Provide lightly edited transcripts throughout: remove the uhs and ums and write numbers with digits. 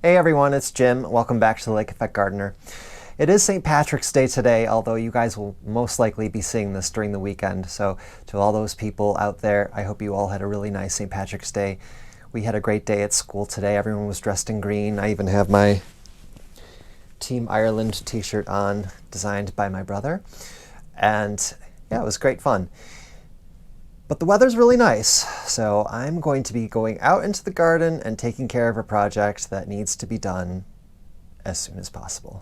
Hey everyone, it's Jim. Welcome back to the Lake Effect Gardener. It is St. Patrick's Day today, although you guys will most likely be seeing this during the weekend. So to all those people out there, I hope you all had a really nice St. Patrick's Day. We had a great day at school today. Everyone was dressed in green. I even have my Team Ireland t-shirt on, designed by my brother. And yeah, it was great fun. But the weather's really nice, so I'm going to be going out into the garden and taking care of a project that needs to be done as soon as possible.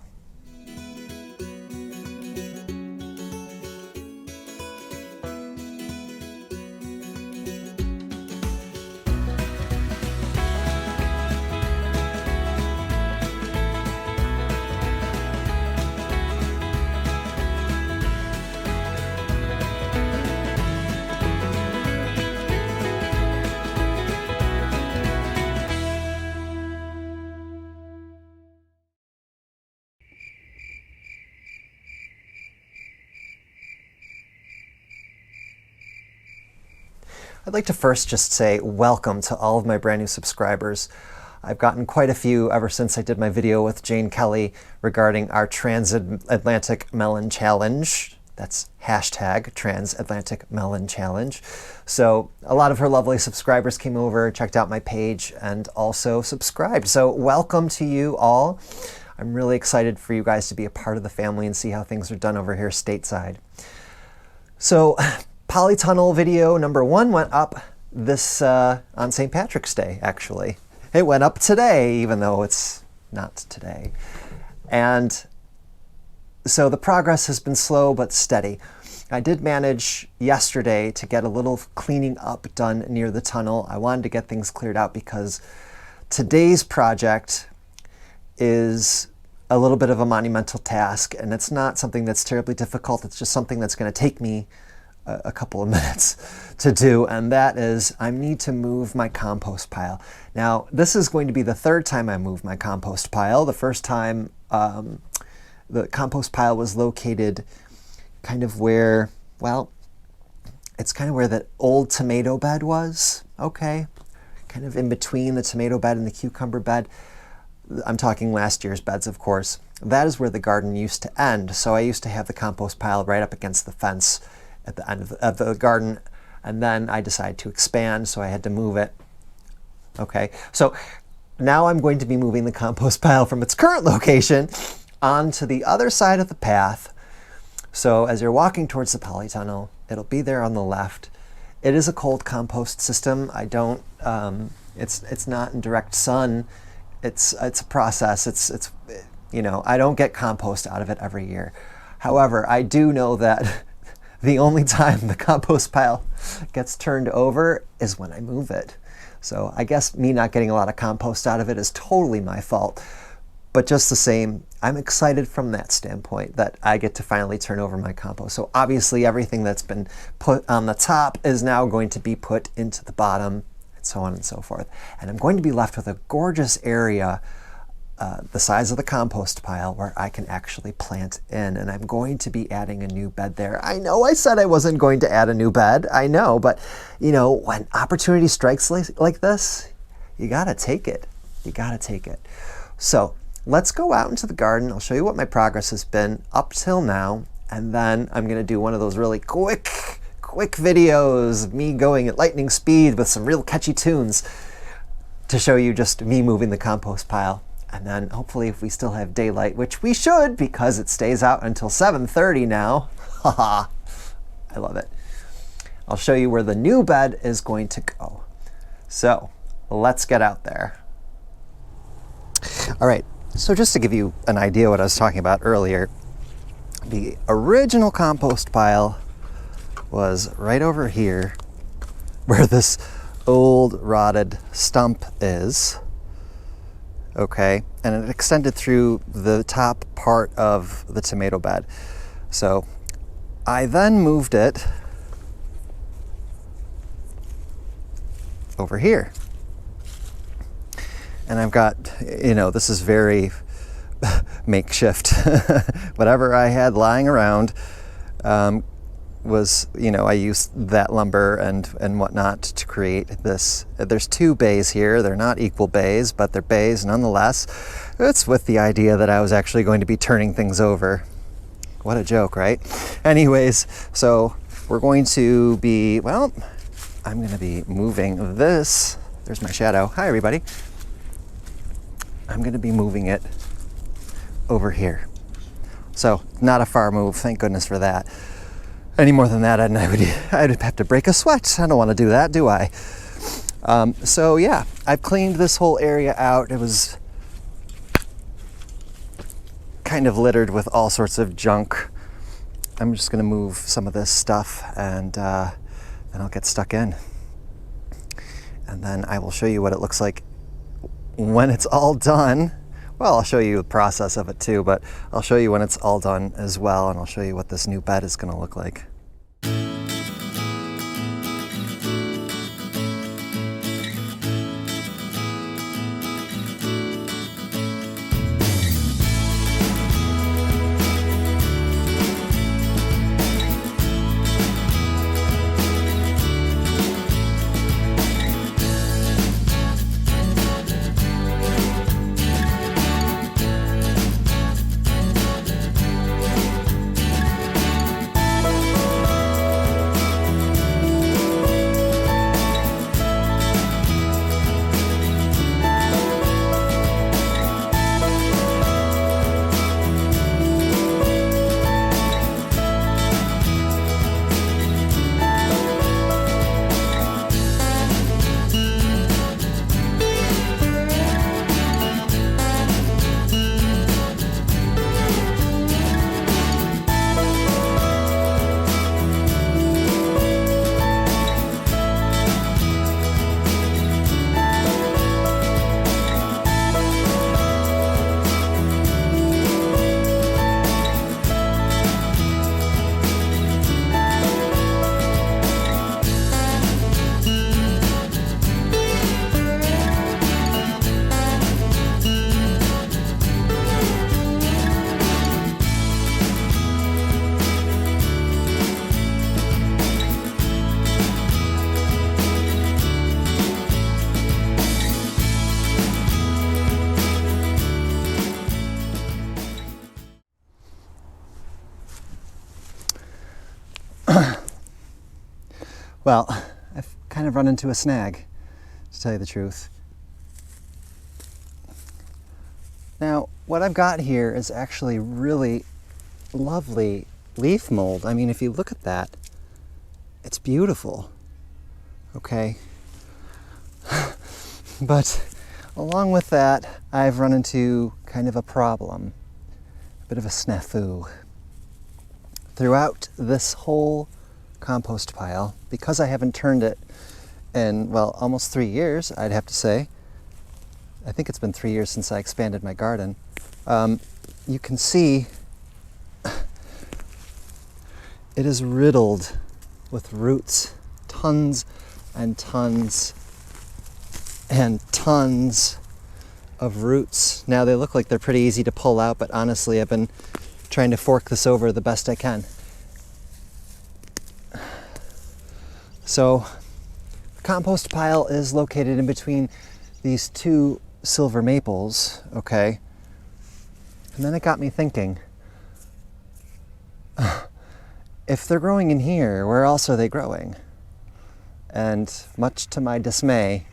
I'd like to first just say welcome to all of my brand new subscribers. I've gotten quite a few ever since I did my video with Jane Kelly regarding our Transatlantic Melon Challenge. That's hashtag Transatlantic Melon Challenge. So a lot of her lovely subscribers came over, checked out my page, and also subscribed. So welcome to you all. I'm really excited for you guys to be a part of the family and see how things are done over here stateside. So polytunnel video number 1 went up this on St. Patrick's Day, actually. It went up today, even though it's not today. And so the progress has been slow but steady. I did manage yesterday to get a little cleaning up done near the tunnel. I wanted to get things cleared out because today's project is a little bit of a monumental task, and it's not something that's terribly difficult. It's just something that's going to take me a couple of minutes to do, and that is I need to move my compost pile. Now, this is going to be the 3rd time I move my compost pile. The first time the compost pile was located kind of where, well, it's kind of where the old tomato bed was, okay? Kind of in between the tomato bed and the cucumber bed. I'm talking last year's beds, of course. That is where the garden used to end. So I used to have the compost pile right up against the fence at the end of the garden, and then I decided to expand, so I had to move it. Okay, so now I'm going to be moving the compost pile from its current location onto the other side of the path. So as you're walking towards the polytunnel, it'll be there on the left. It is a cold compost system. I don't, it's not in direct sun. It's a process. It's you know, I don't get compost out of it every year. However, I do know that the only time the compost pile gets turned over is when I move it. So I guess me not getting a lot of compost out of it is totally my fault. But just the same, I'm excited from that standpoint that I get to finally turn over my compost. So obviously everything that's been put on the top is now going to be put into the bottom, and so on and so forth. And I'm going to be left with a gorgeous area the size of the compost pile where I can actually plant in, and I'm going to be adding a new bed there. I know I said I wasn't going to add a new bed, I know, but you know, when opportunity strikes like this, you gotta take it. You gotta take it. So let's go out into the garden. I'll show you what my progress has been up till now, and then I'm gonna do one of those really quick videos of me going at lightning speed with some real catchy tunes to show you just me moving the compost pile. And then hopefully if we still have daylight, which we should because it stays out until 7:30 now. Haha, I love it. I'll show you where the new bed is going to go. So let's get out there. All right, so just to give you an idea what I was talking about earlier, the original compost pile was right over here where this old rotted stump is. Okay, and it extended through the top part of the tomato bed. So I then moved it over here. And I've got, you know, this is very makeshift. Whatever I had lying around, was, you know, I used that lumber and whatnot to create this. There's 2 bays here. They're not equal bays, but they're bays nonetheless. It's with the idea that I was actually going to be turning things over. What a joke, right? Anyways, so we're going to be, well, I'm going to be moving this. There's my shadow. Hi, everybody. I'm going to be moving it over here. So not a far move, thank goodness for that. Any more than that, I'd have to break a sweat. I don't want to do that, do I? So yeah, I've cleaned this whole area out. It was kind of littered with all sorts of junk. I'm just going to move some of this stuff and then I'll get stuck in. And then I will show you what it looks like when it's all done. Well, I'll show you the process of it too, but I'll show you when it's all done as well, and I'll show you what this new bed is going to look like. Well, I've kind of run into a snag, to tell you the truth. Now, what I've got here is actually really lovely leaf mold. I mean, if you look at that, it's beautiful, okay? But along with that, I've run into kind of a problem, a bit of a snafu. Throughout this whole compost pile, because I haven't turned it in, well, almost 3 years, I'd have to say. I think it's been 3 years since I expanded my garden. You can see it is riddled with roots, tons and tons and tons of roots. Now they look like they're pretty easy to pull out, but honestly I've been trying to fork this over the best I can. So the compost pile is located in between these 2 silver maples, okay? And then it got me thinking, if they're growing in here, where else are they growing? And much to my dismay,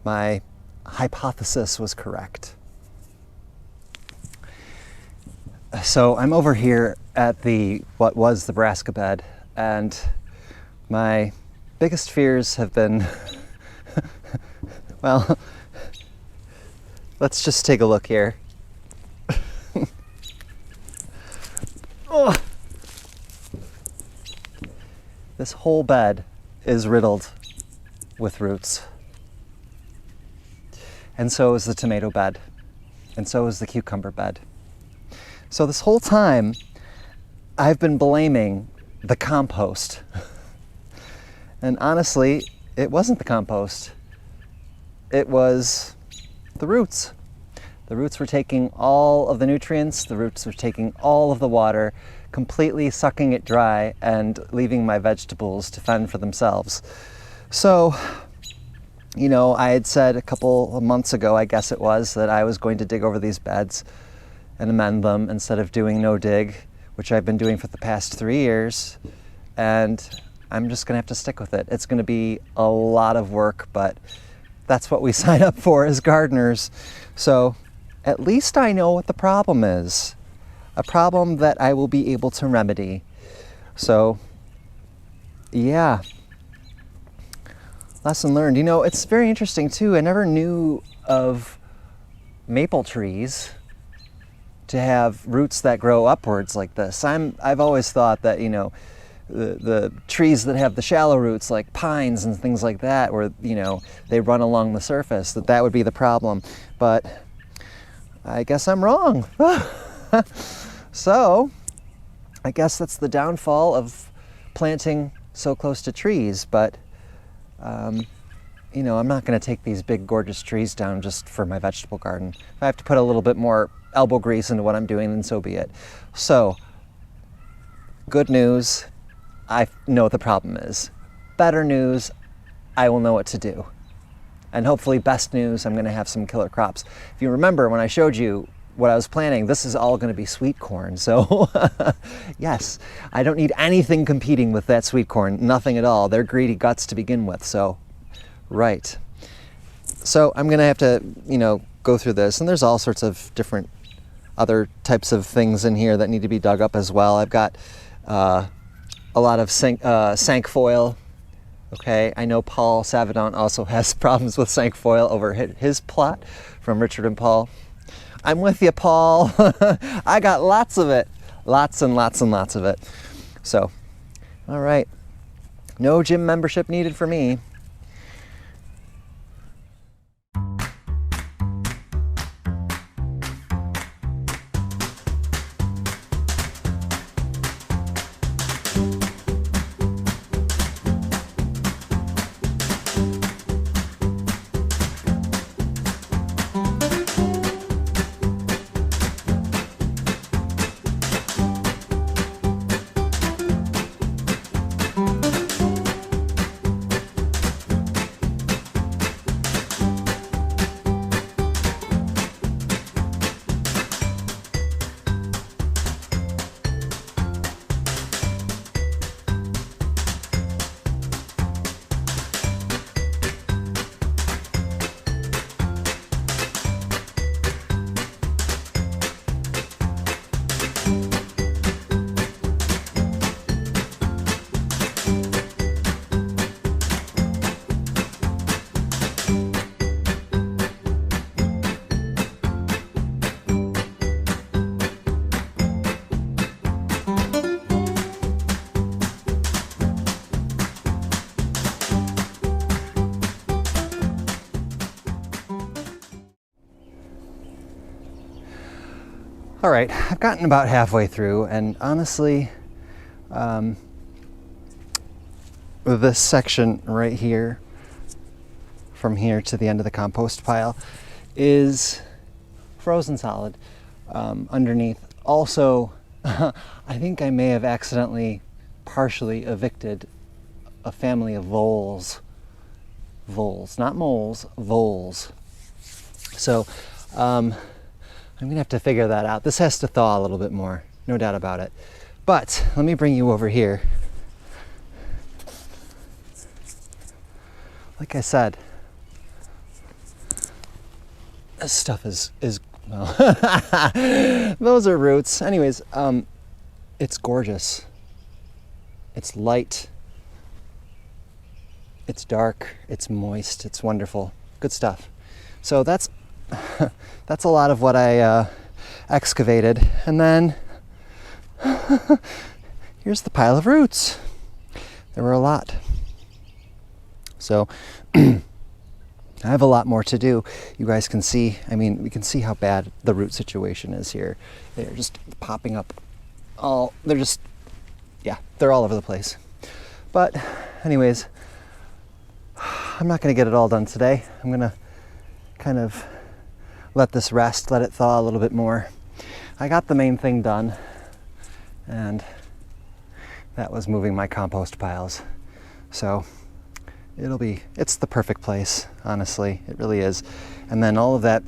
my hypothesis was correct. So I'm over here at what was the brassica bed, and my biggest fears have been, well, let's just take a look here. Oh. This whole bed is riddled with roots. And so is the tomato bed. And so is the cucumber bed. So this whole time, I've been blaming the compost. And honestly, it wasn't the compost. It was the roots. The roots were taking all of the nutrients, the roots were taking all of the water, completely sucking it dry and leaving my vegetables to fend for themselves. So, you know, I had said a couple of months ago, I guess it was, that I was going to dig over these beds and amend them instead of doing no dig, which I've been doing for the past 3 years. And I'm just gonna have to stick with it. It's gonna be a lot of work, but that's what we sign up for as gardeners. So at least I know what the problem is. A problem that I will be able to remedy. So yeah, lesson learned. You know, it's very interesting too. I never knew of maple trees to have roots that grow upwards like this. I've always thought that, you know, the trees that have the shallow roots, like pines and things like that, where, you know, they run along the surface, that would be the problem. But I guess I'm wrong. So I guess that's the downfall of planting so close to trees. But you know, I'm not going to take these big gorgeous trees down just for my vegetable garden. If I have to put a little bit more elbow grease into what I'm doing, then so be it. So good news, I know what the problem is. Better news, I will know what to do. And hopefully best news, I'm going to have some killer crops. If you remember when I showed you what I was planting, this is all going to be sweet corn. So yes, I don't need anything competing with that sweet corn, nothing at all. They're greedy guts to begin with. So right. So I'm going to have to, you know, go through this, and there's all sorts of different other types of things in here that need to be dug up as well. I've got a lot of sankfoil. Okay, I know Paul Savidon also has problems with sankfoil over his plot from Richard and Paul. I'm with you, Paul. I got lots of it. Lots and lots and lots of it. So, all right. No gym membership needed for me. All right, I've gotten about halfway through, and honestly, this section right here, from here to the end of the compost pile, is frozen solid underneath. Also, I think I may have accidentally partially evicted a family of voles. Voles, not moles, voles. So, I'm gonna have to figure that out. This has to thaw a little bit more, no doubt about it. But let me bring you over here. Like I said, this stuff is well, those are roots. Anyways, it's gorgeous. It's light. It's dark. It's moist. It's wonderful. Good stuff. So that's a lot of what I excavated. And then here's the pile of roots. There were a lot. So I have a lot more to do. You guys can see, I mean, we can see how bad the root situation is here. They're just popping up they're just, yeah, they're all over the place. But anyways, I'm not gonna get it all done today. I'm gonna kind of let this rest, let it thaw a little bit more. I got the main thing done, and that was moving my compost piles. So it's the perfect place, honestly, it really is. And then all of that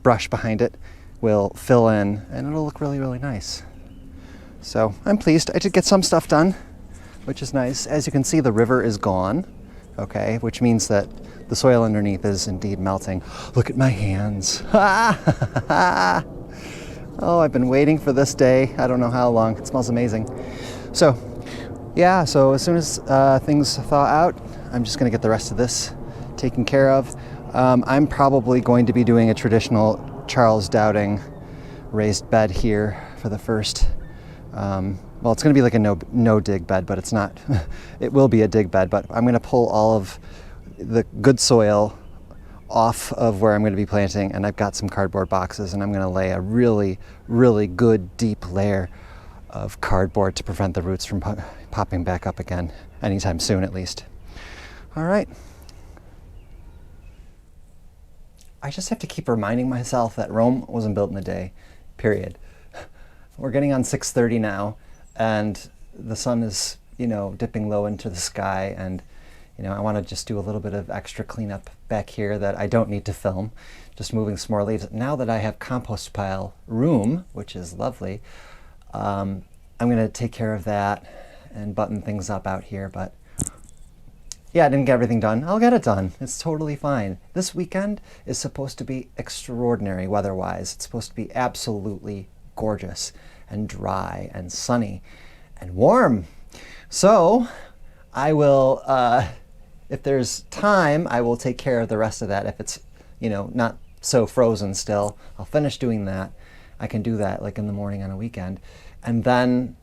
brush behind it will fill in and it'll look really, really nice. So I'm pleased. I did get some stuff done, which is nice. As you can see, the river is gone, okay, which means that the soil underneath is indeed melting. Look at my hands. Oh, I've been waiting for this day. I don't know how long. It smells amazing. So, yeah, so as soon as things thaw out, I'm just gonna get the rest of this taken care of. I'm probably going to be doing a traditional Charles Dowding raised bed here for the first, well, it's gonna be like a no dig bed, but it's not. It will be a dig bed, but I'm gonna pull all of the good soil off of where I'm going to be planting, and I've got some cardboard boxes, and I'm going to lay a really, really good deep layer of cardboard to prevent the roots from popping back up again anytime soon, at least. All right. I just have to keep reminding myself that Rome wasn't built in a day, period. We're getting on 6:30 now, and the sun is, dipping low into the sky, and I want to just do a little bit of extra cleanup back here that I don't need to film, just moving some more leaves. Now that I have compost pile room, which is lovely, I'm going to take care of that and button things up out here. But yeah, I didn't get everything done. I'll get it done. It's totally fine. This weekend is supposed to be extraordinary weather-wise. It's supposed to be absolutely gorgeous and dry and sunny and warm. So I will... if there's time, I will take care of the rest of that. If it's, not so frozen still, I'll finish doing that. I can do that like in the morning on a weekend. And then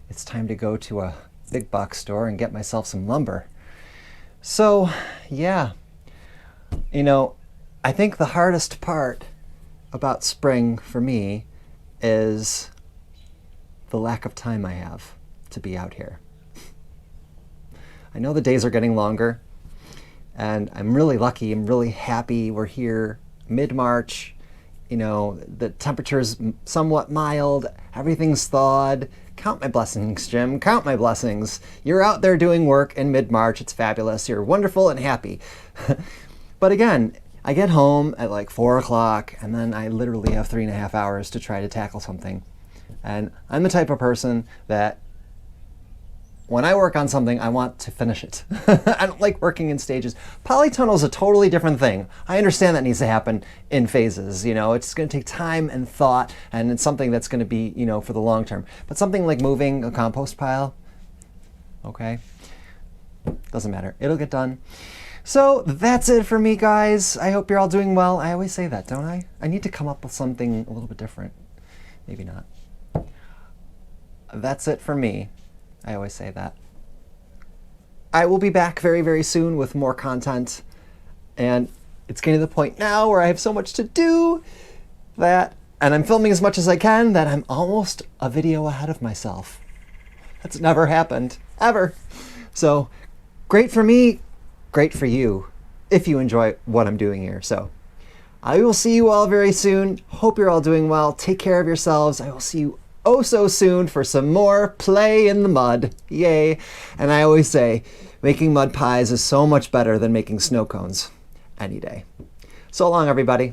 it's time to go to a big box store and get myself some lumber. So, yeah, I think the hardest part about spring for me is the lack of time I have to be out here. I know the days are getting longer, and I'm really lucky, I'm really happy we're here mid-March. The temperature's somewhat mild, everything's thawed. Count my blessings, Jim, count my blessings. You're out there doing work in mid-March, it's fabulous, you're wonderful and happy. But again, I get home at like 4 o'clock, and then I literally have 3.5 hours to try to tackle something. And I'm the type of person that when I work on something, I want to finish it. I don't like working in stages. Polytunnel is a totally different thing. I understand that needs to happen in phases. It's going to take time and thought, and it's something that's going to be, for the long term. But something like moving a compost pile, okay, doesn't matter. It'll get done. So that's it for me, guys. I hope you're all doing well. I always say that, don't I? I need to come up with something a little bit different. Maybe not. That's it for me. I always say that. I will be back very, very soon with more content. And it's getting to the point now where I have so much to do and I'm filming as much as I can, that I'm almost a video ahead of myself. That's never happened, ever. So great for me, great for you, if you enjoy what I'm doing here. So I will see you all very soon. Hope you're all doing well. Take care of yourselves. I will see you oh so soon for some more play in the mud. Yay. And I always say, making mud pies is so much better than making snow cones any day. So long, everybody.